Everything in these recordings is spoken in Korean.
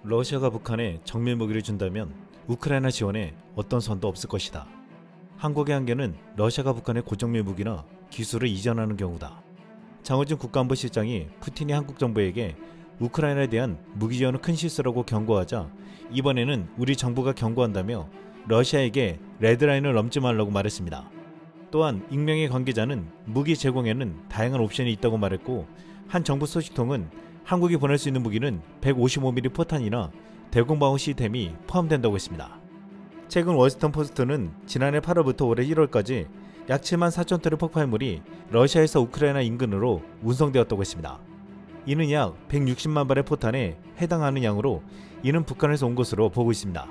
러시아가 북한에 정밀 무기를 준다면 우크라이나 지원에 어떤 선도 없을 것이다. 한국의 한계는 러시아가 북한에 고정밀 무기나 기술을 이전하는 경우다. 장호준 국가안보실장이 푸틴이 한국 정부에게 우크라이나에 대한 무기 지원은 큰 실수라고 경고하자 이번에는 우리 정부가 경고한다며 러시아에게 레드라인을 넘지 말라고 말했습니다. 또한 익명의 관계자는 무기 제공에는 다양한 옵션이 있다고 말했고, 한 정부 소식통은 한국이 보낼 수 있는 무기는 155mm 포탄이나 대공방어 시스템이 포함된다고 했습니다. 최근 월스턴 포스트는 지난해 8월부터 올해 1월까지 약 7만 4천 톤의 폭발물이 러시아에서 우크라이나 인근으로 운송되었다고 했습니다. 이는 약 160만 발의 포탄에 해당하는 양으로 이는 북한에서 온 것으로 보고 있습니다.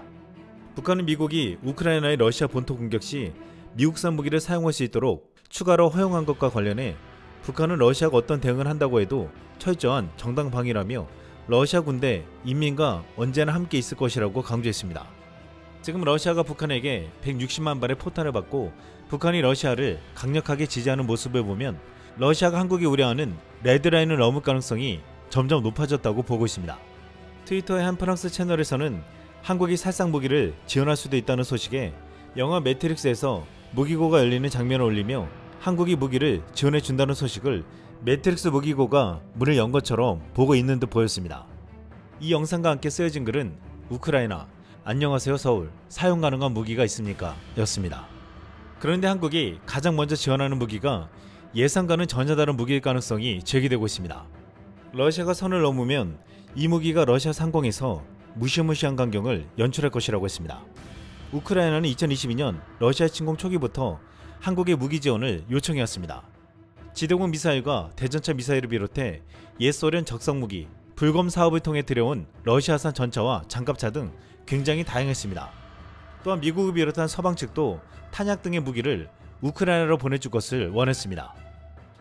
북한은 미국이 우크라이나의 러시아 본토 공격 시 미국산 무기를 사용할 수 있도록 추가로 허용한 것과 관련해 북한은 러시아가 어떤 대응을 한다고 해도 철저한 정당 방위라며 러시아 군대, 인민과 언제나 함께 있을 것이라고 강조했습니다. 지금 러시아가 북한에게 160만 발의 포탄을 받고 북한이 러시아를 강력하게 지지하는 모습을 보면 러시아가 한국이 우려하는 레드라인을 넘을 가능성이 점점 높아졌다고 보고 있습니다. 트위터의 한 프랑스 채널에서는 한국이 살상 무기를 지원할 수도 있다는 소식에 영화 매트릭스에서 무기고가 열리는 장면을 올리며 한국이 무기를 지원해준다는 소식을 매트릭스 무기고가 문을 연 것처럼 보고 있는 듯 보였습니다. 이 영상과 함께 쓰여진 글은 우크라이나 안녕하세요 서울, 사용 가능한 무기가 있습니까? 였습니다. 그런데 한국이 가장 먼저 지원하는 무기가 예상과는 전혀 다른 무기일 가능성이 제기되고 있습니다. 러시아가 선을 넘으면 이 무기가 러시아 상공에서 무시무시한 광경을 연출할 것이라고 했습니다. 우크라이나는 2022년 러시아 침공 초기부터 한국의 무기 지원을 요청해왔습니다. 지대공 미사일과 대전차 미사일을 비롯해 옛 소련 적성 무기, 불검 사업을 통해 들여온 러시아산 전차와 장갑차 등 굉장히 다양했습니다. 또한 미국을 비롯한 서방 측도 탄약 등의 무기를 우크라이나로 보내줄 것을 원했습니다.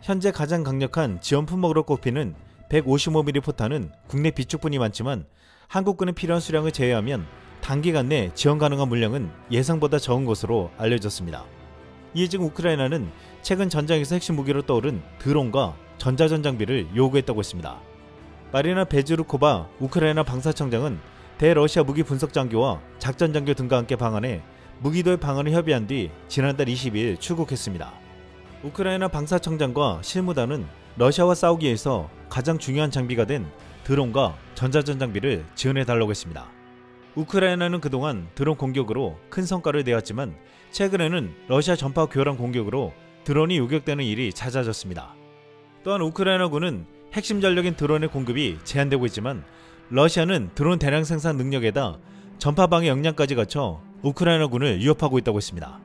현재 가장 강력한 지원 품목으로 꼽히는 155mm 포탄은 국내 비축분이 많지만 한국군에 필요한 수량을 제외하면 단기간 내 지원 가능한 물량은 예상보다 적은 것으로 알려졌습니다. 이에 지금 우크라이나는 최근 전장에서 핵심 무기로 떠오른 드론과 전자전 장비를 요구했다고 했습니다. 마리나 베즈루코바 우크라이나 방사청장은 대러시아 무기 분석 장교와 작전 장교 등과 함께 방한해 무기도의 방안을 협의한 뒤 지난달 22일 출국했습니다. 우크라이나 방사청장과 실무단은 러시아와 싸우기 위해서 가장 중요한 장비가 된 드론과 전자전 장비를 지원해달라고 했습니다. 우크라이나는 그동안 드론 공격으로 큰 성과를 내었지만 최근에는 러시아 전파 교란 공격으로 드론이 요격되는 일이 잦아졌습니다. 또한 우크라이나군은 핵심 전력인 드론의 공급이 제한되고 있지만 러시아는 드론 대량 생산 능력에다 전파 방해 역량까지 갖춰 우크라이나군을 위협하고 있다고 했습니다.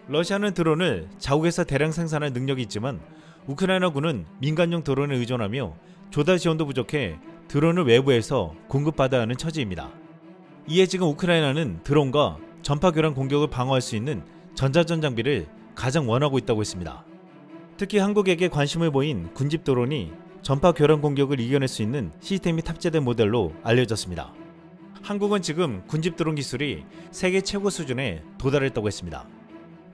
러시아는 드론을 자국에서 대량 생산할 능력이 있지만 우크라이나군은 민간용 드론에 의존하며 조달 지원도 부족해 드론을 외부에서 공급받아야 하는 처지입니다. 이에 지금 우크라이나는 드론과 전파 교란 공격을 방어할 수 있는 전자전 장비를 가장 원하고 있다고 했습니다. 특히 한국에게 관심을 보인 군집 드론이 전파 교란 공격을 이겨낼 수 있는 시스템이 탑재된 모델로 알려졌습니다. 한국은 지금 군집 드론 기술이 세계 최고 수준에 도달했다고 했습니다.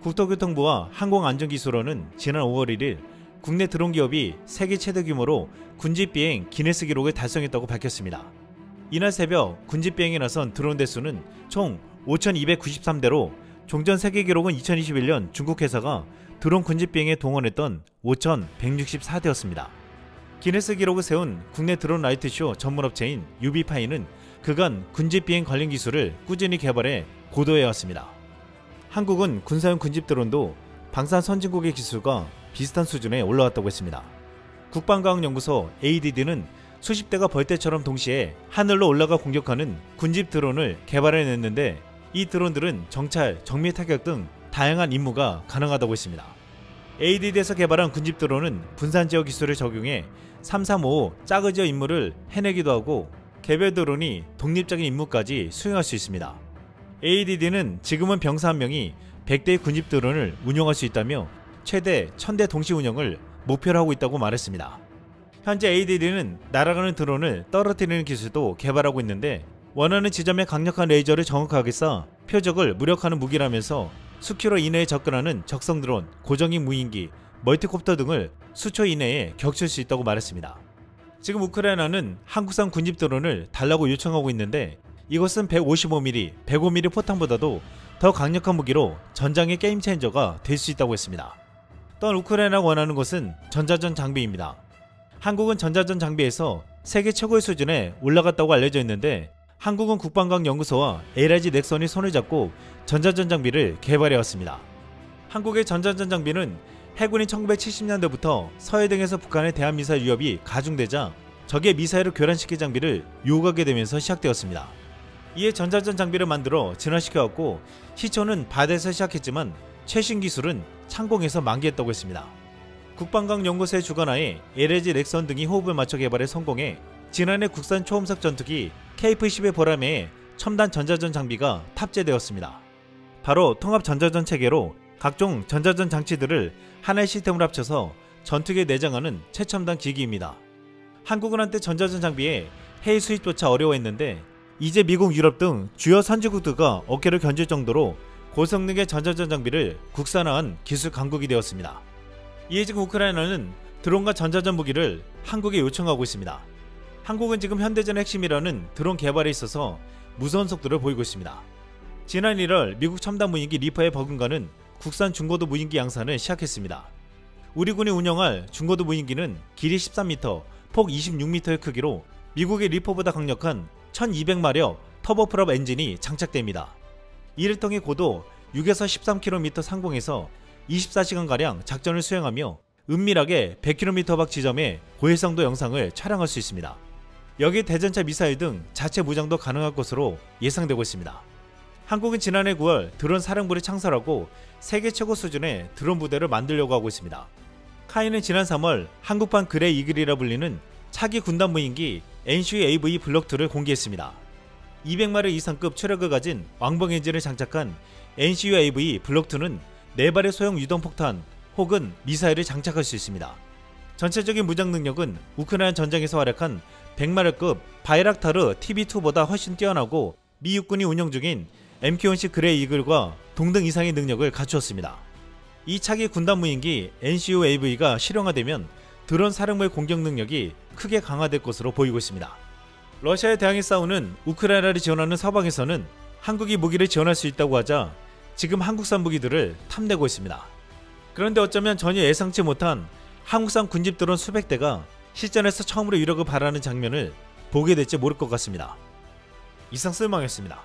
국토교통부와 항공안전기술원은 지난 5월 1일 국내 드론 기업이 세계 최대 규모로 군집 비행 기네스 기록을 달성했다고 밝혔습니다. 이날 새벽 군집 비행에 나선 드론 대수는 총 5,293대로 종전 세계 기록은 2021년 중국 회사가 드론 군집 비행에 동원했던 5,164대였습니다. 기네스 기록을 세운 국내 드론 라이트쇼 전문업체인 유비파이는 그간 군집 비행 관련 기술을 꾸준히 개발해 고도해왔습니다. 한국은 군사용 군집 드론도 방산 선진국의 기술과 비슷한 수준에 올라왔다고 했습니다. 국방과학연구소 ADD는 수십 대가 벌떼처럼 동시에 하늘로 올라가 공격하는 군집 드론을 개발해냈는데 이 드론들은 정찰, 정밀 타격 등 다양한 임무가 가능하다고 했습니다. ADD에서 개발한 군집 드론은 분산제어 기술을 적용해 335 짜그지어 임무를 해내기도 하고 개별 드론이 독립적인 임무까지 수행할 수 있습니다. ADD는 지금은 병사 한 명이 100대의 군집 드론을 운용할 수 있다며 최대 1000대 동시 운영을 목표로 하고 있다고 말했습니다. 현재 ADD는 날아가는 드론을 떨어뜨리는 기술도 개발하고 있는데 원하는 지점에 강력한 레이저를 정확하게 쏴 표적을 무력화하는 무기라면서 수킬로 이내에 접근하는 적성 드론, 고정익 무인기, 멀티콥터 등을 수초 이내에 격추할 수 있다고 말했습니다. 지금 우크라이나는 한국산 군집 드론을 달라고 요청하고 있는데 이것은 155mm, 105mm 포탄보다도 더 강력한 무기로 전장의 게임 체인저가 될 수 있다고 했습니다. 또한 우크라이나가 원하는 것은 전자전 장비입니다. 한국은 전자전 장비에서 세계 최고의 수준에 올라갔다고 알려져 있는데 한국은 국방과학연구소와 LIG 넥슨이 손을 잡고 전자전 장비를 개발해 왔습니다. 한국의 전자전 장비는 해군이 1970년대부터 서해 등에서 북한의 대한미사일 위협이 가중되자 적의 미사일을 교란시킬 장비를 요구하게 되면서 시작되었습니다. 이에 전자전 장비를 만들어 진화시켜왔고 시초는 바다에서 시작했지만 최신 기술은 창공에서 만개했다고 했습니다. 국방과학연구소의 주관하에 LIG 넥슨 등이 호흡을 맞춰 개발에 성공해 지난해 국산 초음속 전투기 KF-11 보라매에 첨단 전자전 장비가 탑재되었습니다. 바로 통합 전자전 체계로 각종 전자전 장치들을 하나의 시스템으로 합쳐서 전투기에 내장하는 최첨단 기기입니다. 한국은 한때 전자전 장비에 해외 수입조차 어려워했는데 이제 미국, 유럽 등 주요 선진국들과 어깨를 견줄 정도로 고성능의 전자전 장비를 국산화한 기술 강국이 되었습니다. 이에 지금 우크라이나는 드론과 전자전 무기를 한국에 요청하고 있습니다. 한국은 지금 현대전의 핵심이라는 드론 개발에 있어서 무서운 속도를 보이고 있습니다. 지난 1월 미국 첨단 무인기 리퍼의 버금가는 국산 중고도 무인기 양산을 시작했습니다. 우리 군이 운영할 중고도 무인기는 길이 13m, 폭 26m의 크기로 미국의 리퍼보다 강력한 1200마력 터보프롭 엔진이 장착됩니다. 이를 통해 고도 6에서 13km 상공에서 24시간가량 작전을 수행하며 은밀하게 100km 밖 지점의 고해상도 영상을 촬영할 수 있습니다. 여기에 대전차 미사일 등 자체 무장도 가능할 것으로 예상되고 있습니다. 한국은 지난해 9월 드론 사령부를 창설하고 세계 최고 수준의 드론 부대를 만들려고 하고 있습니다. 카이는 지난 3월 한국판 그레이 이글이라 불리는 차기 군단 무인기 NCUAV 블록2를 공개했습니다. 200마력 이상급 추력을 가진 왕복 엔진을 장착한 NCUAV 블록2는 4발의 소형 유동폭탄 혹은 미사일을 장착할 수 있습니다. 전체적인 무장 능력은 우크라이나 전장에서 활약한 100마력급 바이락타르 TB2보다 훨씬 뛰어나고 미 육군이 운영 중인 MQ-10 그레이 이글과 동등 이상의 능력을 갖추었습니다. 이 차기 군단 무인기 NCUAV가 실용화되면 드론 사령부의 공격 능력이 크게 강화될 것으로 보이고 있습니다. 러시아에 대항해 싸우는 우크라이나를 지원하는 서방에서는 한국이 무기를 지원할 수 있다고 하자 지금 한국산 무기들을 탐내고 있습니다. 그런데 어쩌면 전혀 예상치 못한 한국산 군집 드론 수백 대가 실전에서 처음으로 위력을 발하는 장면을 보게 될지 모를 것 같습니다. 이상 쓸망이었습니다.